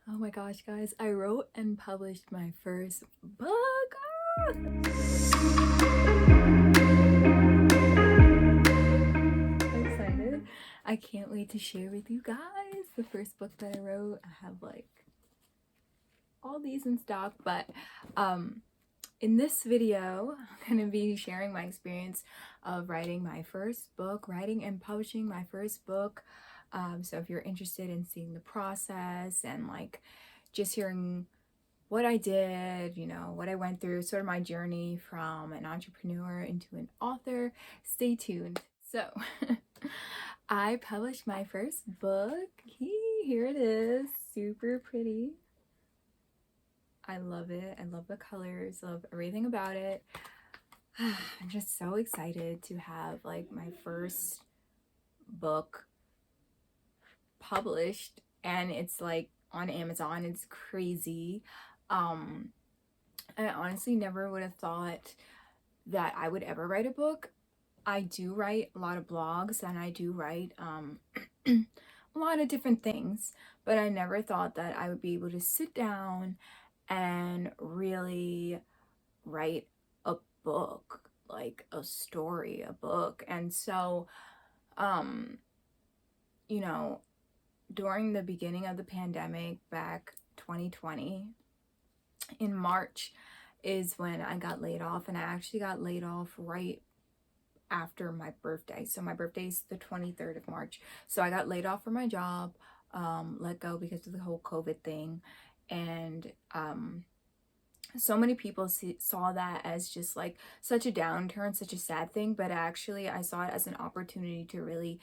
Oh my gosh, guys, I wrote and published my first book. Ah! So excited. I can't wait to share with you guys the first book that I wrote. I have like all these in stock, but in this video, I'm going to be sharing my experience of writing my first book, writing and publishing my first book. So if you're interested in seeing the process and like just hearing what I did, you know, what I went through, sort of my journey from an entrepreneur into an author, stay tuned. So I published my first book. Here it is, super pretty. I love it. I love the colors, love everything about it. I'm just so excited to have like my first book published, and it's like on Amazon. It's crazy. I honestly never would have thought that I would ever write a book. I do write a lot of blogs and I do write a lot of different things, but I never thought that I would be able to sit down and really write a book, like a story, a book. And so, you know, during the beginning of the pandemic back 2020, in March is when I got laid off, and I actually got laid off right after my birthday. So my birthday is the 23rd of March. So I got laid off from my job, let go because of the whole COVID thing. And so many people saw that as just like such a downturn, such a sad thing, but actually I saw it as an opportunity to really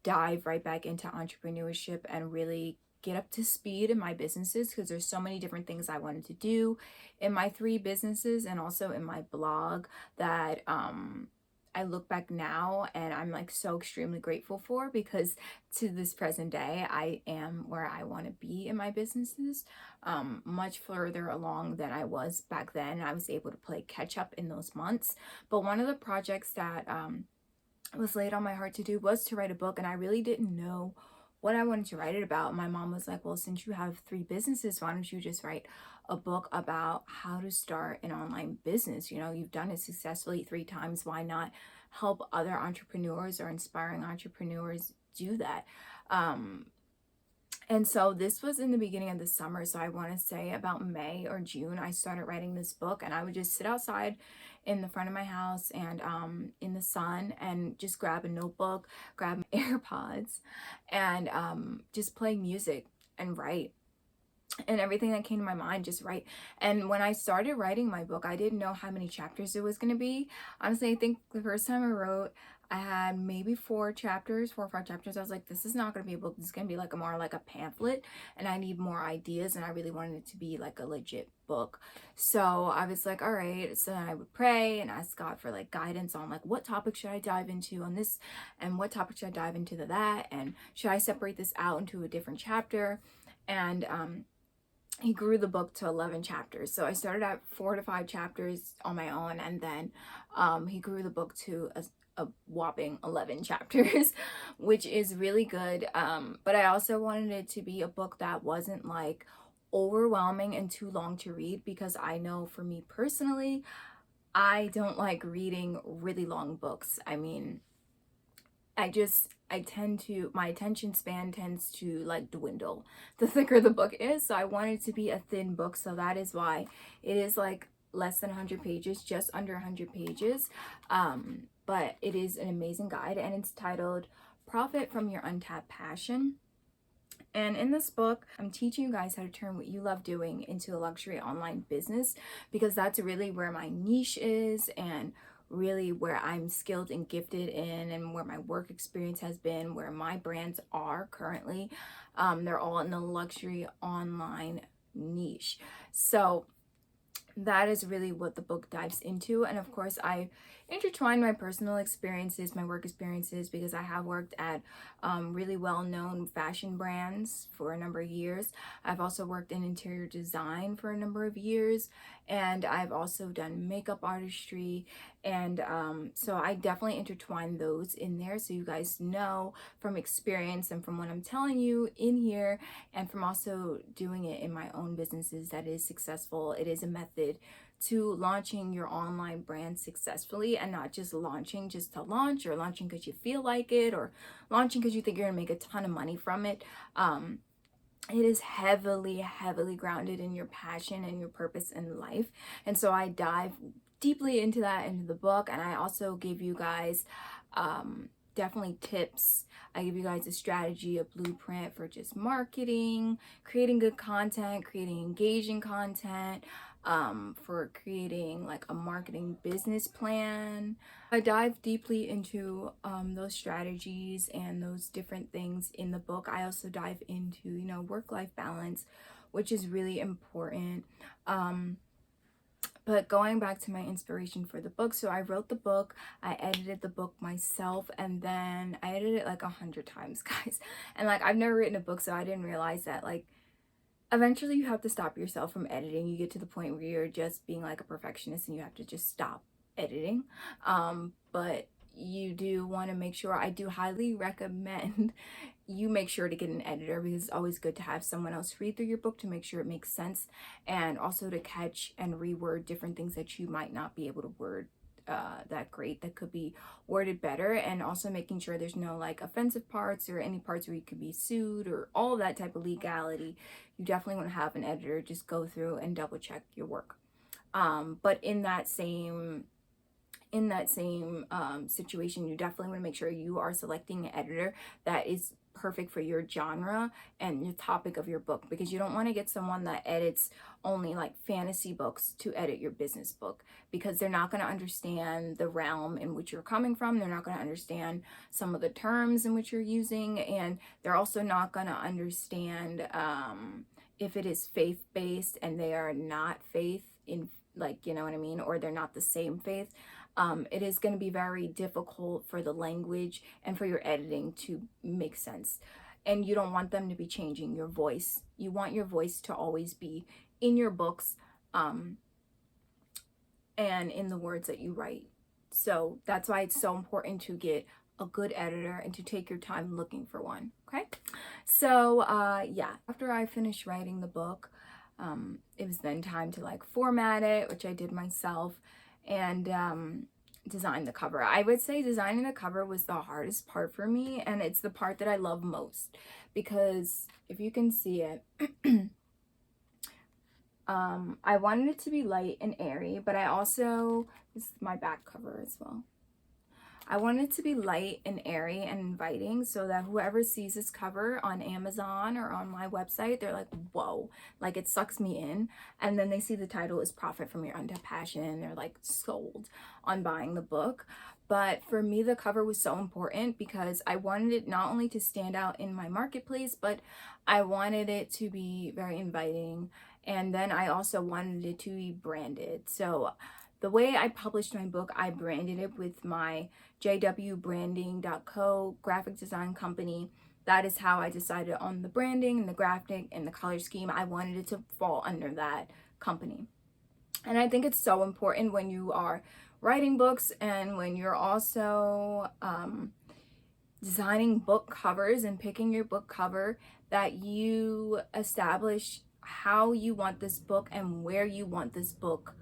dive right back into entrepreneurship and really get up to speed in my businesses, because there's so many different things I wanted to do in my 3 businesses and also in my blog that I look back now and I'm like so extremely grateful for, because to this present day I am where I want to be in my businesses, much further along than I was back then. I was able to play catch up in those months. But one of the projects that was laid on my heart to do was to write a book, and I really didn't know what I wanted to write it about. My mom was like, well, since you have 3 businesses, why don't you just write a book about how to start an online business? You know, you've done it successfully 3 times. Why not help other entrepreneurs or inspiring entrepreneurs do that? And so this was in the beginning of the summer. So I want to say about May or June, I started writing this book, and I would just sit outside in the front of my house and in the sun and just grab a notebook, grab my AirPods, and just play music and write. And everything that came to my mind, just write. And when I started writing my book, I didn't know how many chapters it was going to be. Honestly, I think the first time I wrote, I had maybe 4 or 5 chapters. I was like, this is not going to be a book. This is going to be like more like a pamphlet, and I need more ideas, and I really wanted it to be like a legit book. So I was like, all right. So then I would pray and ask God for like guidance on like what topic should I dive into on this, and what topic should I dive into that, and should I separate this out into a different chapter. And he grew the book to 11 chapters. So I started at 4 to 5 chapters on my own, and then he grew the book to a whopping 11 chapters, which is really good. But I also wanted it to be a book that wasn't like overwhelming and too long to read, because I know for me personally, I don't like reading really long books. I mean, I tend to, my attention span tends to like dwindle the thicker the book is. So I want it to be a thin book. So that is why it is like less than 100 pages, just under 100 pages. But it is an amazing guide, and it's titled Profit from Your Untapped Passion. And in this book, I'm teaching you guys how to turn what you love doing into a luxury online business, because that's really where my niche is, and really where I'm skilled and gifted in, and where my work experience has been, where my brands are currently. They're all in the luxury online niche. So that is really what the book dives into. And of course, I intertwine my personal experiences, my work experiences, because I have worked at really well-known fashion brands for a number of years. I've also worked in interior design for a number of years, and I've also done makeup artistry, and so I definitely intertwine those in there so you guys know from experience and from what I'm telling you in here, and from also doing it in my own businesses, that is successful. It is a method to launching your online brand successfully, and not just launching just to launch, or launching because you feel like it, or launching because you think you're gonna make a ton of money from it. It is heavily grounded in your passion and your purpose in life, and so I dive deeply into that into the book. And I also give you guys definitely tips. I give you guys a strategy, a blueprint for just marketing, creating good content, creating engaging content, for creating like a marketing business plan. I dive deeply into those strategies and those different things in the book. I also dive into, you know, work-life balance, which is really important. But going back to my inspiration for the book, so I wrote the book, I edited the book myself, and then I edited it like 100 times, guys. And like, I've never written a book, so I didn't realize that like eventually you have to stop yourself from editing. You get to the point where you're just being like a perfectionist and you have to just stop editing. But you do want to make sure, I do highly recommend you make sure to get an editor, because it's always good to have someone else read through your book to make sure it makes sense, and also to catch and reword different things that you might not be able to word that great, that could be worded better, and also making sure there's no like offensive parts or any parts where you could be sued or all of that type of legality. You definitely want to have an editor just go through and double check your work. But in that same situation, you definitely want to make sure you are selecting an editor that is perfect for your genre and the topic of your book, because you don't want to get someone that edits only like fantasy books to edit your business book, because they're not going to understand the realm in which you're coming from. They're not going to understand some of the terms in which you're using, and they're also not going to understand if it is faith-based and they are not faith in, like, you know what I mean, or they're not the same faith. It is going to be very difficult for the language and for your editing to make sense. And you don't want them to be changing your voice. You want your voice to always be in your books, and in the words that you write. So that's why it's so important to get a good editor and to take your time looking for one. Okay. So yeah, after I finished writing the book, it was then time to like format it, which I did myself, and design the cover. I would say designing the cover was the hardest part for me, and it's the part that I love most, because if you can see it, I wanted it to be light and airy, but I also, this is my back cover as well, I want it to be light and airy and inviting, so that whoever sees this cover on Amazon or on my website, they're like, whoa, like it sucks me in. And then they see the title is Profit from Your Untapped Passion, and they're like sold on buying the book. But for me, the cover was so important because I wanted it not only to stand out in my marketplace, but I wanted it to be very inviting. And then I also wanted it to be branded. So the way I published my book, I branded it with my jwbranding.co graphic design company. That is how I decided on the branding and the graphic and the color scheme. I wanted it to fall under that company. And I think it's so important when you are writing books and when you're also designing book covers and picking your book cover, that you establish how you want this book and where you want this book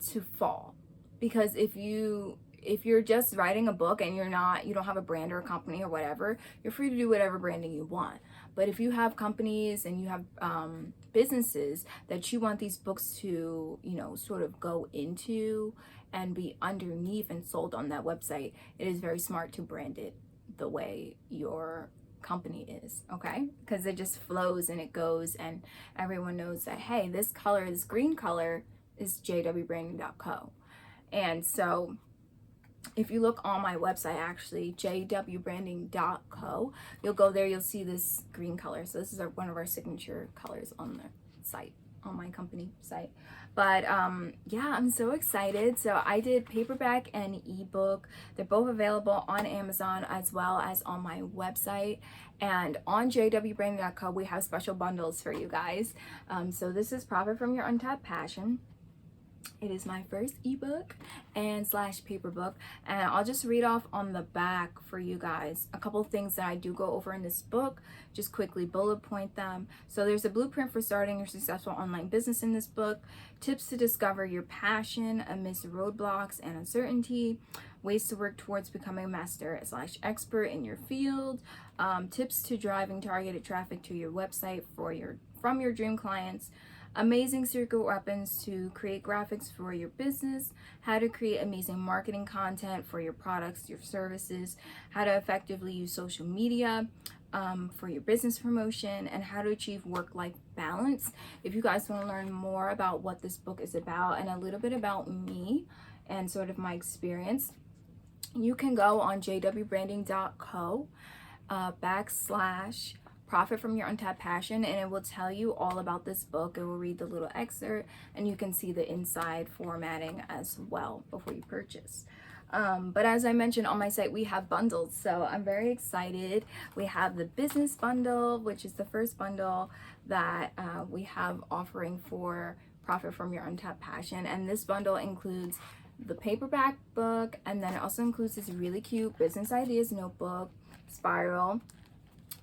to fall. Because if you're just writing a book and you don't have a brand or a company or whatever, you're free to do whatever branding you want. But if you have companies and you have businesses that you want these books to, you know, sort of go into and be underneath and sold on that website, it is very smart to brand it the way your company is, okay? Because it just flows and it goes, and everyone knows that, hey, this color, this green color, is jwbranding.co. And so if you look on my website, actually jwbranding.co, you'll go there, you'll see this green color. So this is one of our signature colors on the site. on my company site. But yeah, I'm so excited. So I did paperback and ebook. They're both available on Amazon as well as on my website. And on jwbranding.co, we have special bundles for you guys. So this is Profit from Your Untapped Passion. It is my first ebook and slash paper book, and I'll just read off on the back for you guys a couple things that I do go over in this book, just quickly bullet point them. So there's a blueprint for starting your successful online business in this book, tips to discover your passion amidst roadblocks and uncertainty, ways to work towards becoming a master slash expert in your field, tips to driving targeted traffic to your website from your dream clients, amazing secret weapons to create graphics for your business, how to create amazing marketing content for your products, your services, how to effectively use social media for your business promotion, and how to achieve work-life balance. If you guys want to learn more about what this book is about and a little bit about me and sort of my experience, you can go on jwbranding.co / Profit from Your Untapped Passion, and it will tell you all about this book. It will read the little excerpt, and you can see the inside formatting as well before you purchase. But as I mentioned on my site, we have bundles, so I'm very excited. We have the business bundle, which is the first bundle that we have offering for Profit from Your Untapped Passion, and this bundle includes the paperback book, and then it also includes this really cute business ideas notebook, spiral.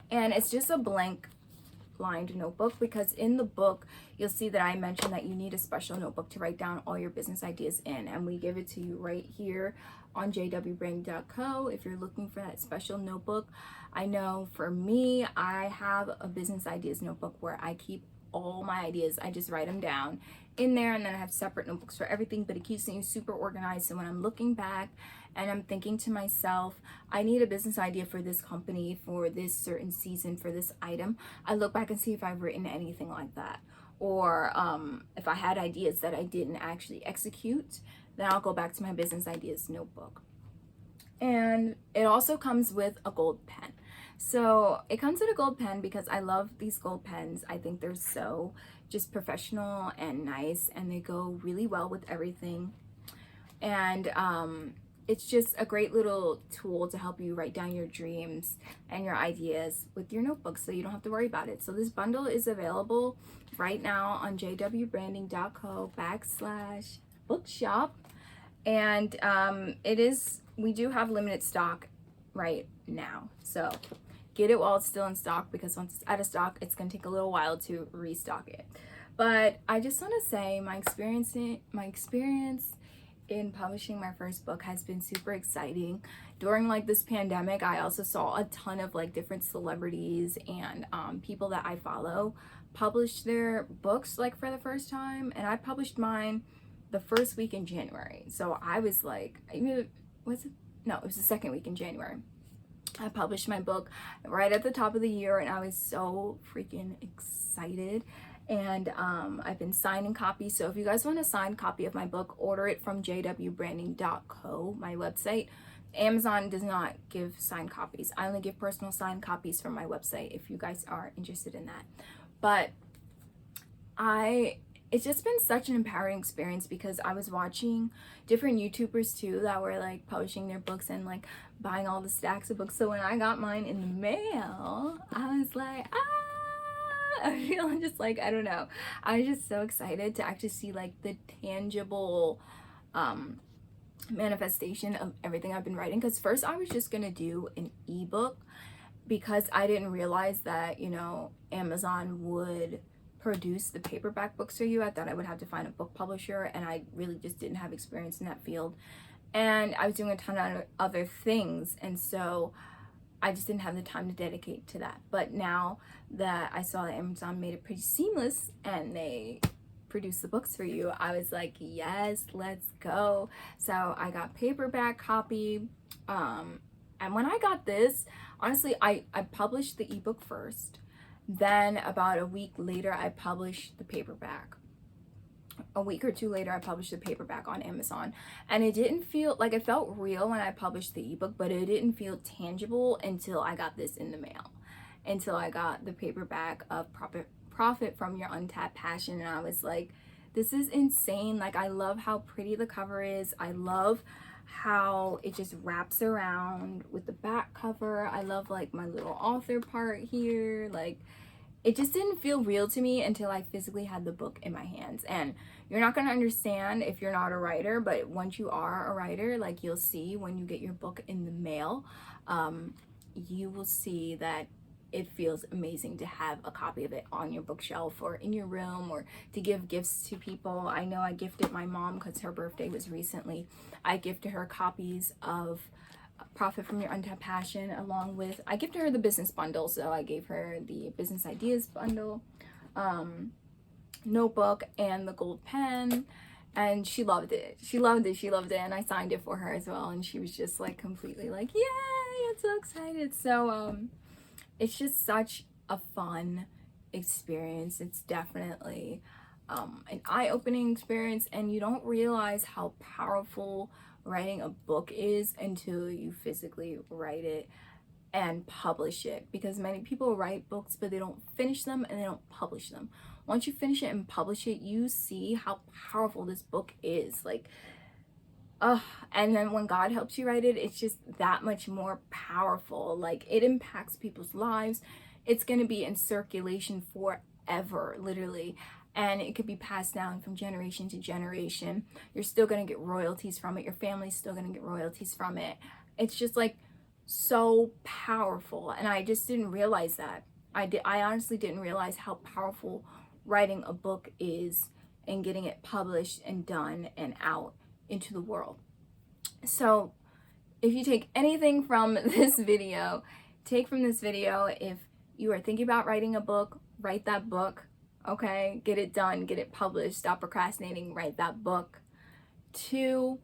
And it's just a blank lined notebook, because in the book you'll see that I mentioned that you need a special notebook to write down all your business ideas in, and we give it to you right here on jwbranding.co if you're looking for that special notebook. I know for me, I have a business ideas notebook where I keep all my ideas. I just write them down in there, and then I have separate notebooks for everything, but it keeps me super organized. So when I'm looking back and I'm thinking to myself, I need a business idea for this company, for this certain season, for this item, I look back and see if I've written anything like that, or if I had ideas that I didn't actually execute, then I'll go back to my business ideas notebook. And it also comes with a gold pen. So it comes with a gold pen because I love these gold pens. I think they're so just professional and nice, and they go really well with everything. And it's just a great little tool to help you write down your dreams and your ideas with your notebook, so you don't have to worry about it. So this bundle is available right now on jwbranding.co / bookshop, and we do have limited stock right now, so get it while it's still in stock, because once it's out of stock, it's gonna take a little while to restock it. But I just want to say my experience in publishing my first book has been super exciting. During like this pandemic, I also saw a ton of like different celebrities and people that I follow publish their books like for the first time, and I published mine the first week in January. So I was like, it was the second week in January. I published my book right at the top of the year, and I was so freaking excited. And I've been signing copies. So if you guys want a signed copy of my book, order it from jwbranding.co, my website. Amazon does not give signed copies. I only give personal signed copies from my website if you guys are interested in that. But it's just been such an empowering experience, because I was watching different YouTubers too that were like publishing their books and like buying all the stacks of books. So when I got mine in the mail, I was like, I feel just like, I don't know. I was just so excited to actually see like the tangible manifestation of everything I've been writing. Because first I was just gonna do an ebook, because I didn't realize that, you know, Amazon would produce the paperback books for you. I thought I would have to find a book publisher, and I really just didn't have experience in that field. And I was doing a ton of other things, and so I just didn't have the time to dedicate to that. But now that I saw that Amazon made it pretty seamless and they produce the books for you, I was like, yes, let's go. So I got paperback copy. And when I got this, honestly, I published the ebook first. Then about a week later, I published the paperback. A week or two later, I published the paperback on Amazon, and it didn't feel like, it felt real when I published the ebook, but it didn't feel tangible until I got this in the mail, until I got the paperback of Profit from Your Untapped Passion, and I was like, this is insane. Like, I love how pretty the cover is. I love how it just wraps around with the back cover. I love like my little author part here. Like, it just didn't feel real to me until I physically had the book in my hands. And you're not going to understand if you're not a writer, but once you are a writer, like, you'll see when you get your book in the mail, you will see that it feels amazing to have a copy of it on your bookshelf or in your room, or to give gifts to people. I know I gifted my mom, because her birthday was recently. I gifted her copies of Profit from Your Untapped Passion, along with, I gifted her the business bundle, so I gave her the business ideas bundle, notebook, and the gold pen, and she loved it. She loved it, and I signed it for her as well, and she was just like completely like, yay, I'm so excited. So it's just such a fun experience. It's definitely an eye-opening experience, and you don't realize how powerful writing a book is until you physically write it and publish it, because many people write books but they don't finish them and they don't publish them. Once you finish it and publish it, you see how powerful this book is. Like, and then when God helps you write it, it's just that much more powerful. Like, it impacts people's lives. It's going to be in circulation forever, literally, and it could be passed down from generation to generation. You're still going to get royalties from it. Your family's still going to get royalties from it. It's just like so powerful, and I just didn't realize that. I honestly didn't realize how powerful writing a book is and getting it published and done and out into the world. So if you take anything from this video, take from this video, if you are thinking about writing a book, write that book. Okay, get it done, get it published, stop procrastinating, write that book. 2,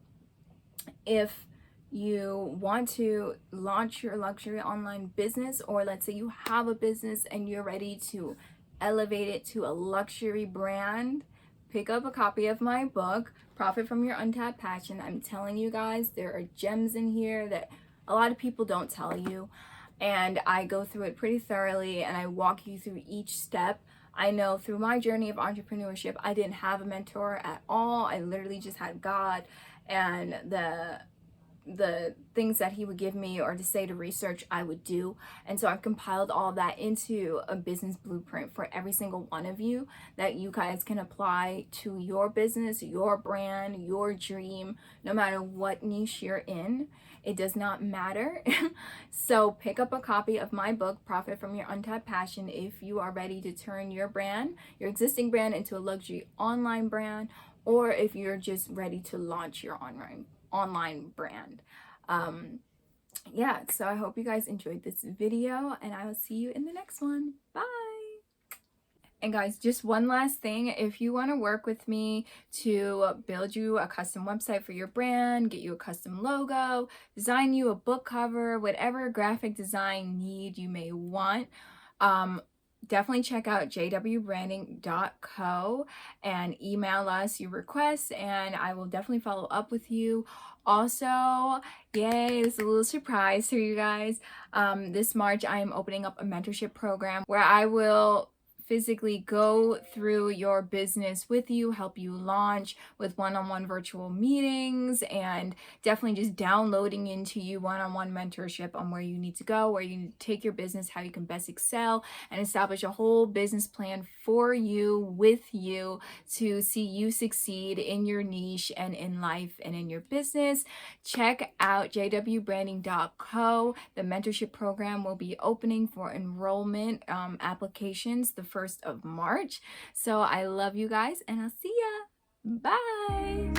if you want to launch your luxury online business, or let's say you have a business and you're ready to elevate it to a luxury brand, pick up a copy of my book, Profit from Your Untapped Passion. I'm telling you guys, there are gems in here that a lot of people don't tell you, and I go through it pretty thoroughly, and I walk you through each step. I know through my journey of entrepreneurship, I didn't have a mentor at all. I literally just had God and the things that he would give me or to say to research, I would do. And so I've compiled all that into a business blueprint for every single one of you that you guys can apply to your business, your brand, your dream, no matter what niche you're in. It does not matter. So pick up a copy of my book, Profit from Your Untapped Passion, if you are ready to turn your brand, your existing brand, into a luxury online brand, or if you're just ready to launch your online brand. Yeah, so I hope you guys enjoyed this video, and I will see you in the next one. Bye. And guys, just one last thing. If you want to work with me to build you a custom website for your brand, get you a custom logo, design you a book cover, whatever graphic design need you may want, definitely check out jwbranding.co and email us your requests, and I will definitely follow up with you. Also, yay, it's a little surprise for you guys. This March, I am opening up a mentorship program where I will physically go through your business with you, help you launch with one-on-one virtual meetings, and definitely just downloading into you one-on-one mentorship on where you need to go, where you need to take your business, how you can best excel, and establish a whole business plan for you, with you, to see you succeed in your niche and in life and in your business. Check out jwbranding.co. The mentorship program will be opening for enrollment applications the 1st of March. So I love you guys, and I'll see ya. Bye.